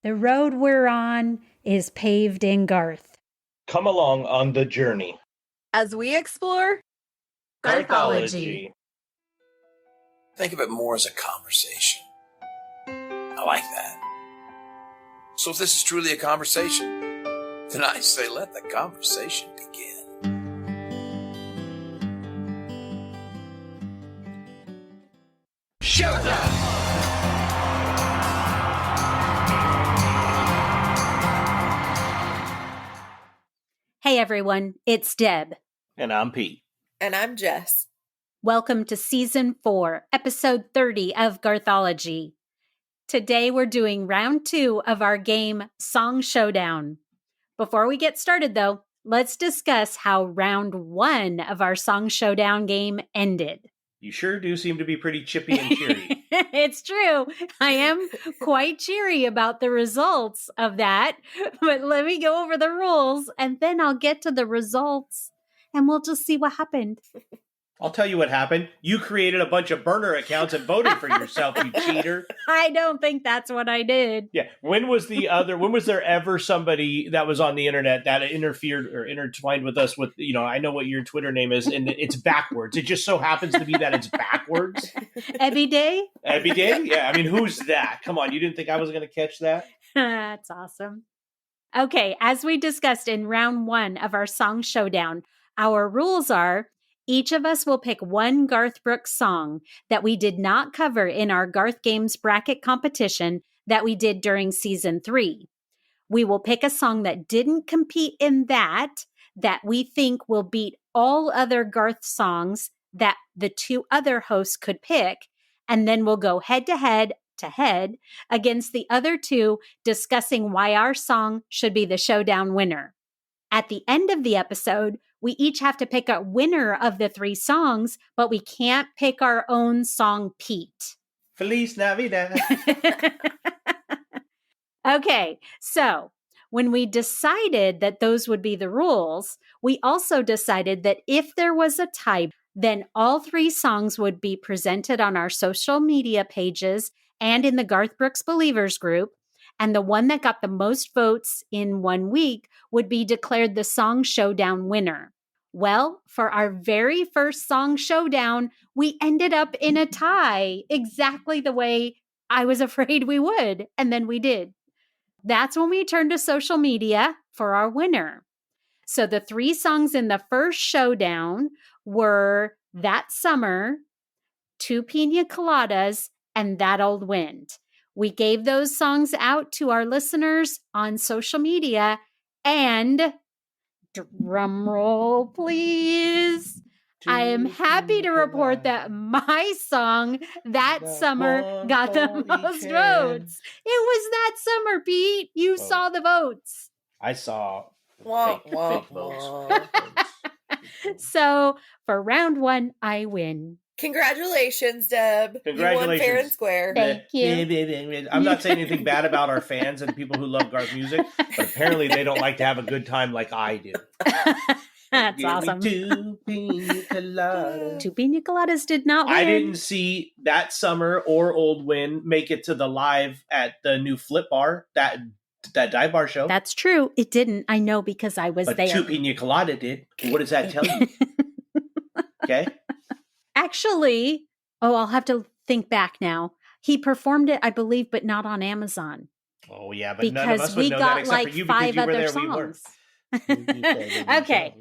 The road we're on is paved in Garth. Come along on the journey as we explore Garthology. Think of it more as a conversation. I like that. So if this is truly a conversation, then I say let the conversation begin. Showdown! Hey everyone, it's Deb. And I'm Pete. And I'm Jess. Welcome to Season 4, Episode 30 of Garthology. Today we're doing round 2 of our game, Song Showdown. Before we get started though, let's discuss how round 1 of our Song Showdown game ended. You sure do seem to be pretty chippy and cheery. It's true. I am quite cheery about the results of that. But let me go over the rules and then I'll get to the results and we'll just see what happened. I'll tell you what happened. You created a bunch of burner accounts and voted for yourself, you cheater. I don't think that's what I did. Yeah. When was there ever somebody that was on the internet that interfered or intertwined with us with, I know what your Twitter name is, and it's backwards. It just so happens to be that it's backwards. Every day? Every day? Yeah. I mean, who's that? Come on. You didn't think I was going to catch that? That's awesome. Okay. As we discussed in round 1 of our Song Showdown, our rules are each of us will pick one Garth Brooks song that we did not cover in our Garth Games bracket competition that we did during Season 3. We will pick a song that didn't compete in that we think will beat all other Garth songs that the 2 other hosts could pick, and then we'll go head to head against the other 2, discussing why our song should be the showdown winner. At the end of the episode, we each have to pick a winner of the 3 songs, but we can't pick our own song, Pete. Feliz Navidad. Okay, so when we decided that those would be the rules, we also decided that if there was a tie, then all 3 songs would be presented on our social media pages and in the Garth Brooks Believers group. And the one that got the most votes in 1 week would be declared the Song Showdown winner. Well, for our very first Song Showdown, we ended up in a tie, exactly the way I was afraid we would, and then we did. That's when we turned to social media for our winner. So the 3 songs in the first showdown were That Summer, 2 Pina Coladas, and That Old Wind. We gave those songs out to our listeners on social media, and drum roll, please. I am happy to report that my song, That Summer, got the most votes. It was That Summer, Pete. You saw the votes. I saw fake votes. So for round 1, I win. Congratulations, Deb. Congratulations. You won fair and square. Thank you. I'm not saying anything bad about our fans and people who love Garth music, but apparently they don't like to have a good time like I do. That's awesome. 2 Pina Coladas. 2 Pina Coladas did not win. I didn't see That Summer or Old Wind make it to the live at the new Flip Bar, that dive bar show. That's true. It didn't. I know because I was but there. 2 Pina Colada did. What does that tell you? Okay. Actually, I'll have to think back now. He performed it, I believe, but not on Amazon. Oh, yeah, but because none of us would we know got that except like for you 5 because you were other there, songs. we weren't. Okay,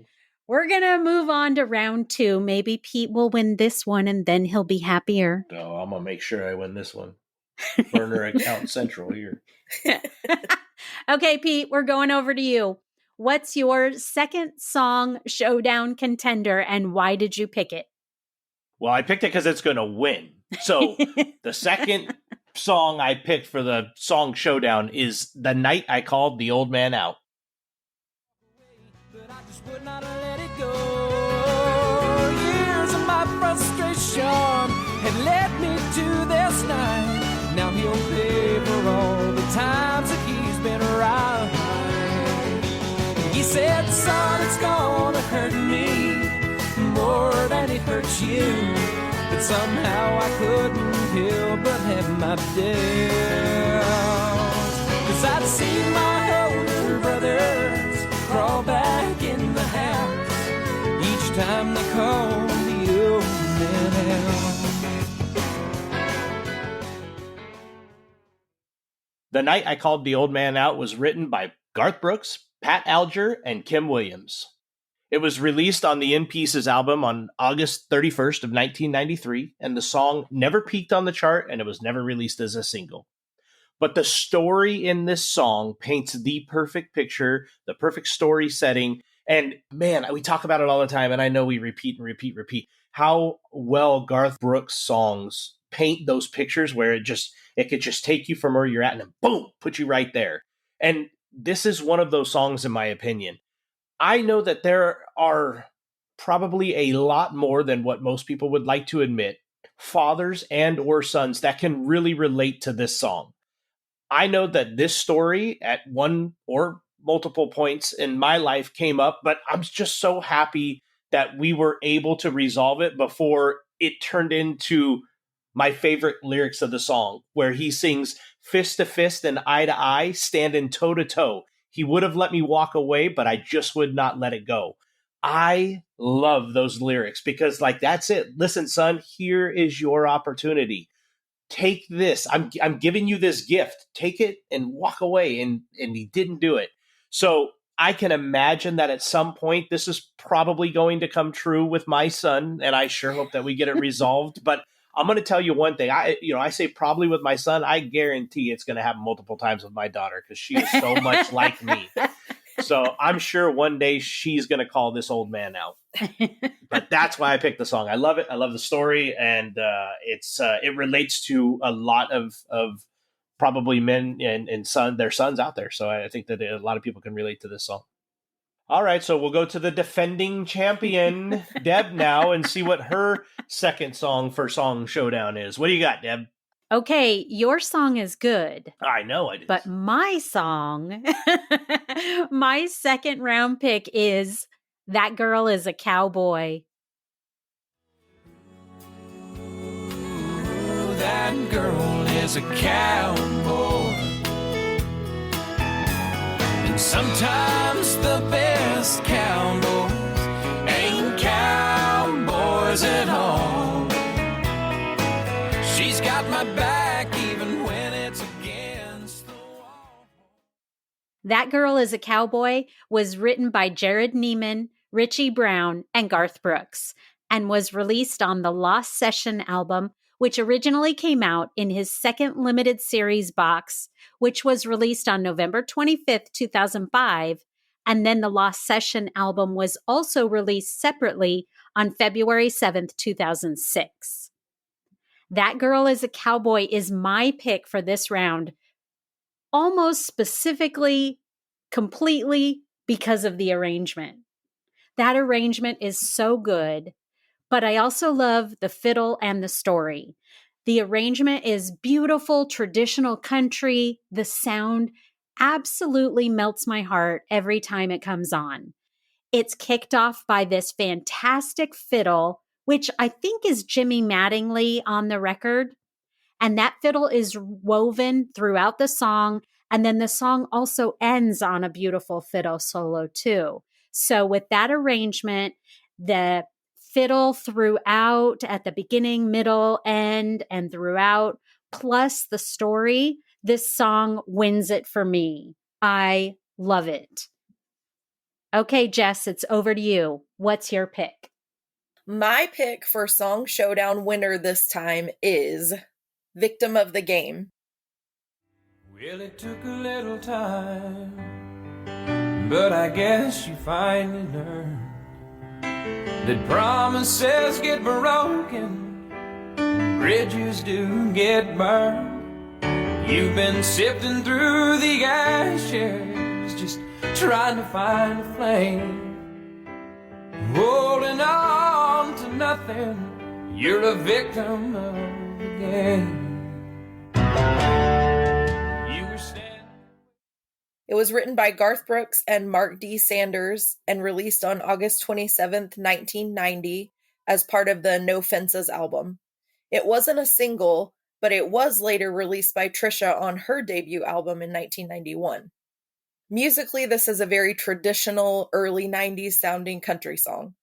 we're going to move on to round 2. Maybe Pete will win this one and then he'll be happier. No, I'm going to make sure I win this one. Burner account central here. Okay, Pete, we're going over to you. What's your second song showdown contender and why did you pick it? Well, I picked it because it's going to win. So the second song I picked for the Song Showdown is The Night I Called the Old Man Out. But I just would not let it go. Years of my frustration had led me to this night. Now he'll pay for all the times that he's been right. He said, son, it's gonna hurt me more than it hurts you. But somehow I couldn't help but have my doubts. 'Cause I Seen my older brothers crawl back in the house each time they call the old man out. The Night I Called the Old Man Out was written by Garth Brooks, Pat Alger, and Kim Williams. It was released on the In Pieces album on August 31st of 1993, and the song never peaked on the chart, and it was never released as a single. But the story in this song paints the perfect picture, the perfect story setting, and man, we talk about it all the time, and I know we repeat, how well Garth Brooks songs paint those pictures where it could just take you from where you're at and then boom, put you right there. And this is one of those songs, in my opinion. I know that there are probably a lot more than what most people would like to admit, fathers and or sons that can really relate to this song. I know that this story at one or multiple points in my life came up, but I'm just so happy that we were able to resolve it before it turned into my favorite lyrics of the song, where he sings fist to fist and eye to eye, standing toe to toe. He would have let me walk away, but I just would not let it go. I love those lyrics because, like, that's it. Listen, son, here is your opportunity. Take this. I'm giving you this gift. Take it and walk away. And he didn't do it. So I can imagine that at some point this is probably going to come true with my son, and I sure hope that we get it resolved. But I'm going to tell you one thing. I say probably with my son. I guarantee it's going to happen multiple times with my daughter because she is so much like me. So I'm sure one day she's going to call this old man out. But that's why I picked the song. I love it. I love the story, and it relates to a lot of probably men and their sons out there. So I think that a lot of people can relate to this song. All right, so we'll go to the defending champion, Deb, now, and see what her second song for Song Showdown is. What do you got, Deb? Okay, your song is good. I know it is. But my song, my second round pick is That Girl is a Cowboy. Ooh, that girl is a cowboy. And sometimes the best cowboys ain't cowboys at all. She's got my back even when it's against the wall. That Girl is a Cowboy was written by Jared Neiman, Richie Brown, and Garth Brooks, and was released on the Lost Session album, which originally came out in his second limited series box, which was released on November 25th, 2005, and then the Lost Session album was also released separately on February 7th, 2006. That Girl is a Cowboy is my pick for this round, almost specifically, completely because of the arrangement. That arrangement is so good, but I also love the fiddle and the story. The arrangement is beautiful, traditional country. The sound absolutely melts my heart every time it comes on. It's kicked off by this fantastic fiddle, which I think is Jimmy Mattingly on the record. And that fiddle is woven throughout the song. And then the song also ends on a beautiful fiddle solo too. So with that arrangement, the fiddle throughout at the beginning, middle, end, and throughout, plus the story, this song wins it for me. I love it. Okay, Jess, it's over to you. What's your pick? My pick for Song Showdown winner this time is Victim of the Game. Well, it took a little time, but I guess you finally learned that promises get broken, bridges do get burned. You've been sifting through the ashes, just trying to find a flame, holding on to nothing. You're a victim of the game. It was written by Garth Brooks and Mark D. Sanders and released on August 27th, 1990 as part of the No Fences album. It wasn't a single, but it was later released by Trisha on her debut album in 1991. Musically, this is a very traditional early 90s sounding country song.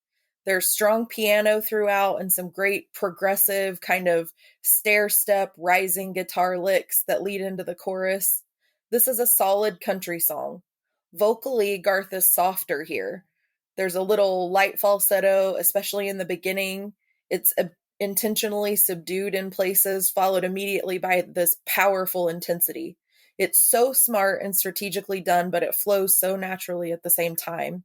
There's strong piano throughout and some great progressive kind of stair-step rising guitar licks that lead into the chorus. This is a solid country song. Vocally, Garth is softer here. There's a little light falsetto, especially in the beginning. It's intentionally subdued in places, followed immediately by this powerful intensity. It's so smart and strategically done, but it flows so naturally at the same time.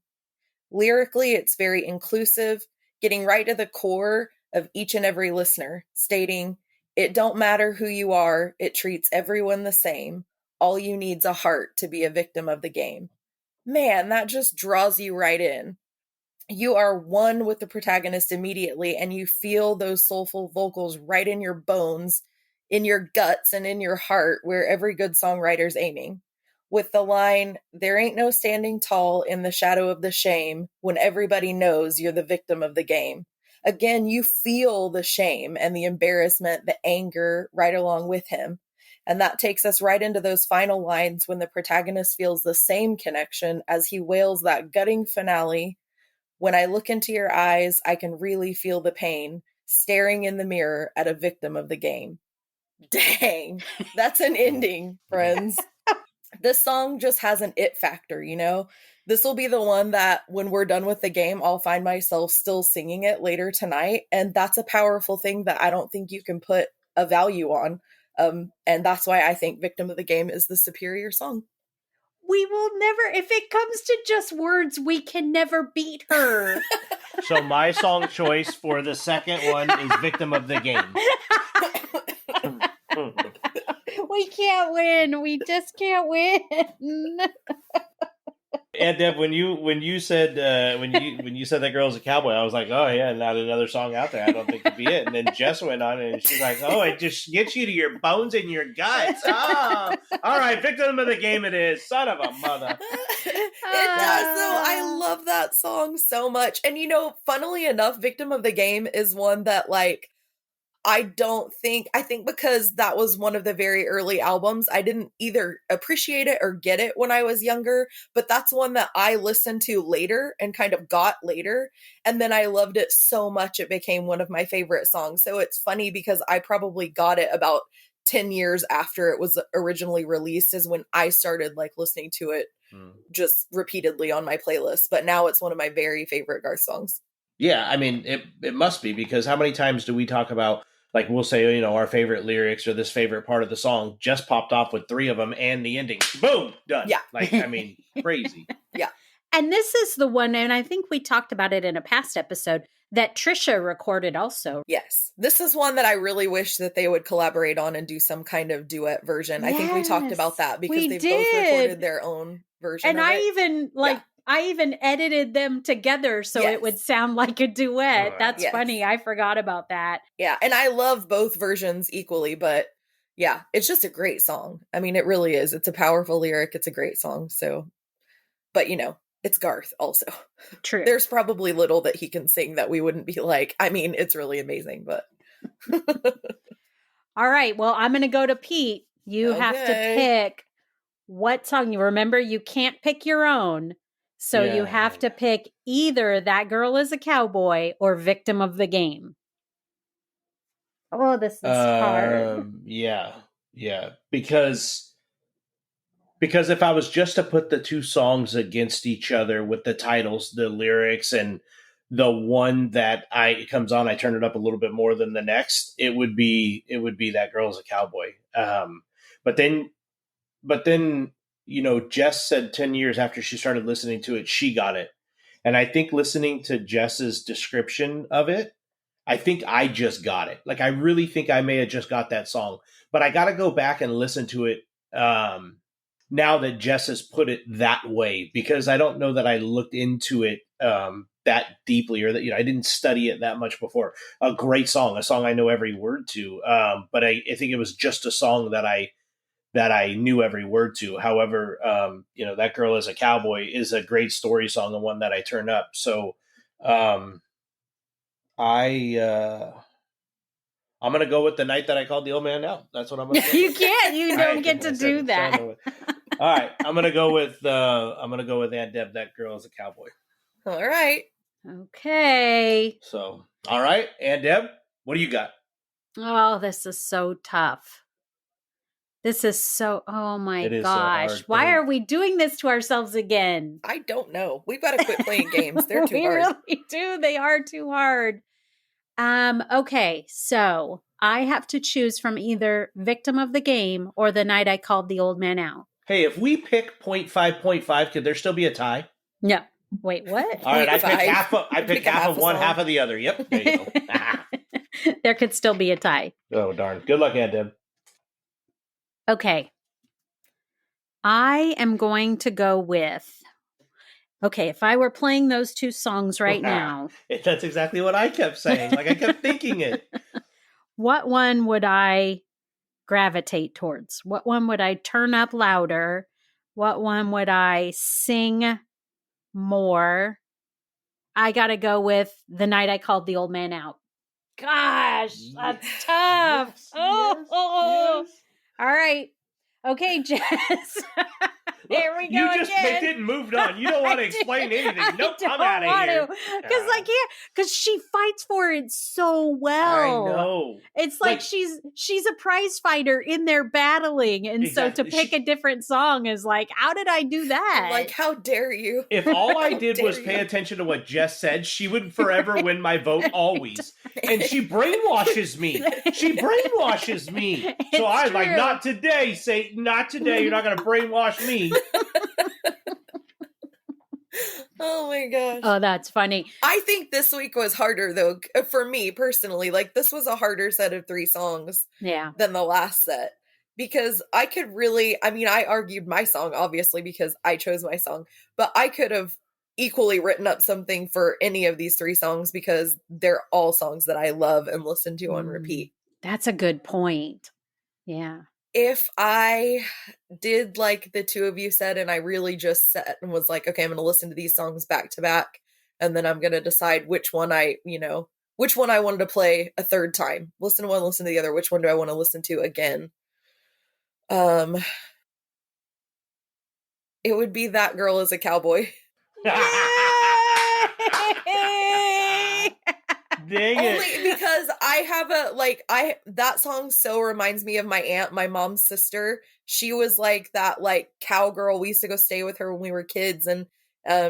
Lyrically, it's very inclusive, getting right to the core of each and every listener, stating, "It don't matter who you are, it treats everyone the same. All you need's a heart to be a victim of the game." Man, that just draws you right in. You are one with the protagonist immediately, and you feel those soulful vocals right in your bones, in your guts, and in your heart, where every good songwriter's aiming. With the line, "There ain't no standing tall in the shadow of the shame when everybody knows you're the victim of the game." Again, you feel the shame and the embarrassment, the anger right along with him. And that takes us right into those final lines when the protagonist feels the same connection as he wails that gutting finale. "When I look into your eyes, I can really feel the pain, staring in the mirror at a victim of the game." Dang, that's an ending, friends. This song just has an it factor, you know? This will be the one that when we're done with the game, I'll find myself still singing it later tonight. And that's a powerful thing that I don't think you can put a value on. And that's why I think Victim of the Game is the superior song. We will never, if it comes to just words, we can never beat her. So my song choice for the second one is Victim of the Game. We can't win. We just can't win. And Deb, when you said that girl's a cowboy, I was like, oh yeah, not another song out there. I don't think it'd be it. And then Jess went on and she's like, oh, it just gets you to your bones and your guts. Oh, all right, Victim of the Game it is. Son of a mother. It does though. I love that song so much. And you know, funnily enough, Victim of the Game is one that like I think because that was one of the very early albums, I didn't either appreciate it or get it when I was younger, but that's one that I listened to later and kind of got later. And then I loved it so much, it became one of my favorite songs. So it's funny because I probably got it about 10 years after it was originally released is when I started like listening to it just repeatedly on my playlist. But now it's one of my very favorite Garth songs. Yeah, I mean, it must be, because how many times do we talk about, like, we'll say, you know, our favorite lyrics or this favorite part of the song, just popped off with 3 of them and the ending. Boom, done. Yeah. Like, I mean, crazy. Yeah. And this is the one, and I think we talked about it in a past episode, that Trisha recorded also. Yes. This is one that I really wish that they would collaborate on and do some kind of duet version. I think we talked about that because they've both recorded their own version and of I it. even, like, I even edited them together so it would sound like a duet. That's funny. I forgot about that. Yeah, and I love both versions equally, but yeah, it's just a great song. I mean, it really is. It's a powerful lyric. It's a great song. So, but you know, it's Garth also. True. There's probably little that he can sing that we wouldn't be like, I mean, it's really amazing, but. All right. Well, I'm going to go to Pete. You have to pick what song. You remember, you can't pick your own. So you have to pick either That Girl is a Cowboy or Victim of the Game. Oh, this is hard. Yeah. Because if I was just to put the 2 songs against each other with the titles, the lyrics, and the one that comes on, I turn it up a little bit more than the next, it would be That Girl is a Cowboy. But then, you know, Jess said 10 years after she started listening to it, she got it. And I think listening to Jess's description of it, I think I just got it. Like, I really think I may have just got that song. But I got to go back and listen to it now that Jess has put it that way, because I don't know that I looked into it that deeply, or that, you know, I didn't study it that much before. A great song, a song I know every word to. But I think it was just a song that I knew every word to. However, you know, That Girl is a Cowboy is a great story song, and one that I turn up. So I'm I'm going to go with The Night That I Called the Old Man Out. That's what I'm going to do. You can't. You don't get to do that. All right. I'm going to go with Aunt Deb, That Girl Is a Cowboy. All right. Okay. So, all right. Aunt Deb, what do you got? Oh, this is so tough. This is so, oh my It is so gosh. hard. Why are we doing this to ourselves again? I don't know. We've got to quit playing games. They're too We hard. really do. They are too hard. Okay, so I have to choose from either Victim of the Game or The Night I Called the Old Man Out. Hey, if we pick 0.5, could there still be a tie? No. Wait, what? All right, I 0.5. pick half of one, half of the other. Yep. There you go. There could still be a tie. Oh, darn. Good luck, Aunt Deb. Okay. I am going to go with, okay, if I were playing those two songs right now, That's exactly what I kept saying. Like, I kept thinking it. what one would I gravitate towards? What one would I turn up louder? What one would I sing more? I got to go with The Night I Called the Old Man Out. Gosh, that's tough. Yes, All yes. right. Okay, Jess. Here we go You just again. picked it and moved on. You don't want to explain anything. Nope, I'm out of here. Because I can't. Because she fights for it so well. I know. It's like she's a prize fighter in there battling, and so Exactly. to pick a different song is like, how did I do that? Like, how dare you? If all I How did was dare pay you. attention to what Jess said, she would forever win my vote always. And she brainwashes me. She brainwashes me. So It's I'm like, true. not today, Satan. Not today. You're not going to brainwash me. Oh my gosh. Oh, that's funny. I think this week was harder though, for me personally. Like, this was a harder set of 3 songs Yeah. than the last set, because I could really, I mean, I argued my song obviously because I chose my song, but I could have equally written up something for any of these 3 songs because they're all songs that I love and listen to on repeat. That's a good point. Yeah. If I did like the two of you said, and I really just sat and was like, okay, I'm going to listen to these songs back to back, and then I'm going to decide which one I wanted to play a third time. Listen to one, listen to the other. Which one do I want to listen to again? It would be That Girl Is a Cowboy. Dang Only it. because I have that song so reminds me of my aunt, my mom's sister. She was like that, like, cowgirl. We used to go stay with her when we were kids, and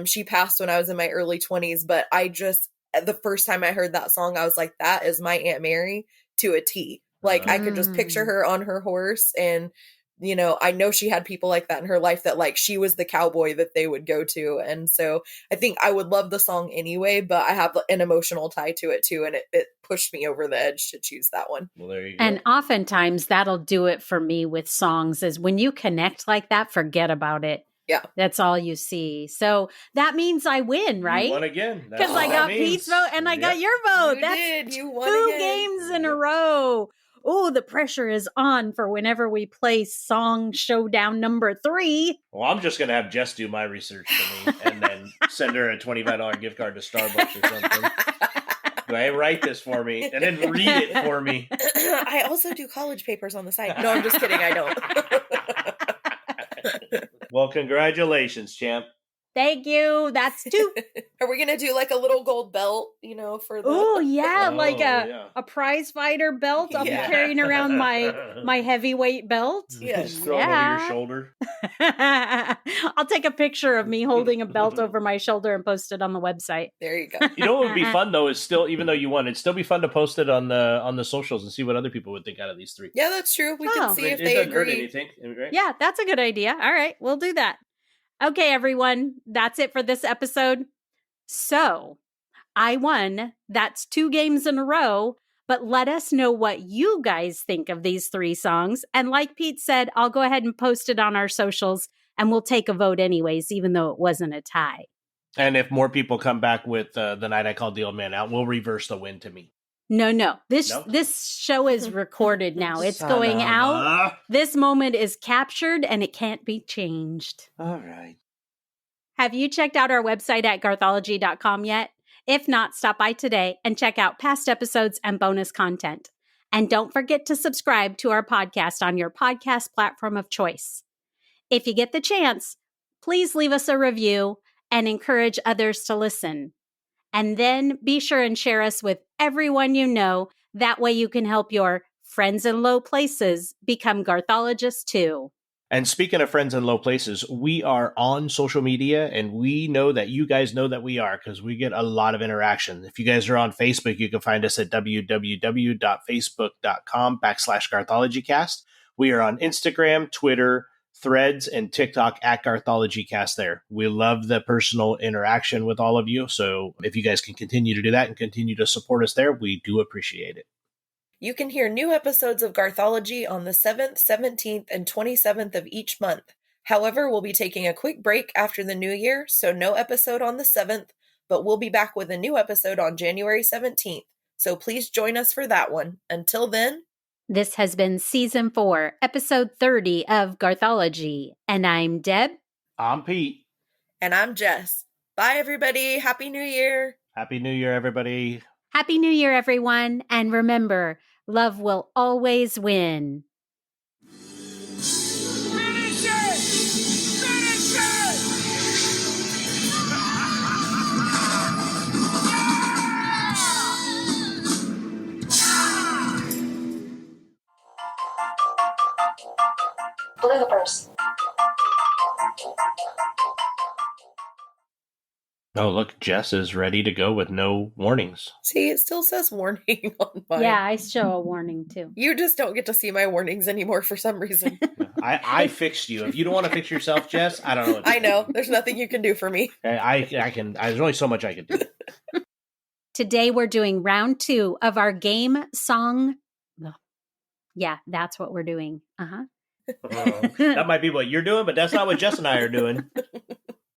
she passed when I was in my early 20s. But the first time I heard that song, I was like, that is my Aunt Mary to a T. Like, I could just picture her on her horse, and I know she had people like that in her life, that like she was the cowboy that they would go to. And so I think I would love the song anyway, but I have an emotional tie to it too. And it pushed me over the edge to choose that one. Well, there you go. And oftentimes that'll do it for me with songs, is when you connect like that, forget about it. Yeah. That's all you see. So that means I win, right? You won again. That's Because I what got that means. Pete's vote and I got Yep. your vote. You That's did. You won 2 again. games in a row. Oh, the pressure is on for whenever we play Song Showdown number 3. Well, I'm just going to have Jess do my research for me and then send her a $25 gift card to Starbucks or something. Go ahead, write this for me and then read it for me. I also do college papers on the side. No, I'm just kidding. I don't. Well, congratulations, champ. Thank you. That's 2. Are we gonna do like a little gold belt, for the Oh, yeah. Oh, Like yeah. a prize fighter belt. I'll Yeah. be carrying around my heavyweight belt. Yeah. Just throw it over your shoulder. I'll take a picture of me holding a belt over my shoulder and post it on the website. There you go. You know what would be fun though is still, even though you won, it'd still be fun to post it on the socials and see what other people would think out of these 3. Yeah, that's true. We Oh. can see if It they doesn't hurt agree. anything, right? Yeah, that's a good idea. All right, we'll do that. Okay, everyone, that's it for this episode. So, I won. That's 2 games in a row. But let us know what you guys think of these 3 songs. And like Pete said, I'll go ahead and post it on our socials, and we'll take a vote anyways, even though it wasn't a tie. And if more people come back with The Night I Called the Old Man Out, we'll reverse the win to me. No. This No? this show is recorded now. It's Son going of out. a- This moment is captured and it can't be changed. All right. Have you checked out our website at garthology.com yet? If not, stop by today and check out past episodes and bonus content. And don't forget to subscribe to our podcast on your podcast platform of choice. If you get the chance, please leave us a review and encourage others to listen. And then be sure and share us with everyone you know. That way you can help your friends in low places become Garthologists too. And speaking of friends in low places, we are on social media, and we know that you guys know that we are because we get a lot of interaction. If you guys are on Facebook, you can find us at www.facebook.com/GarthologyCast. We are on Instagram, Twitter, Threads, and TikTok at GarthologyCast there. We love the personal interaction with all of you. So if you guys can continue to do that and continue to support us there, we do appreciate it. You can hear new episodes of Garthology on the 7th, 17th, and 27th of each month. However, we'll be taking a quick break after the new year, so no episode on the 7th, but we'll be back with a new episode on January 17th. So please join us for that one. Until then, this has been Season 4, Episode 30 of Garthology. And I'm Deb. I'm Pete. And I'm Jess. Bye, everybody. Happy New Year. Happy New Year, everybody. Happy New Year, everyone. And remember, love will always win. Finish it! Finish it! Bloopers. Oh, look, Jess is ready to go with no warnings. See, it still says warning on mine. Yeah, I show a warning too. You just don't get to see my warnings anymore for some reason. I fixed you. If you don't want to fix yourself, Jess, I don't know what to I know. There's nothing you can do for me. I can. There's only so much I can do. Today we're doing round 2 of our game song. Yeah, that's what we're doing. That might be what you're doing, but that's not what Jess and I are doing.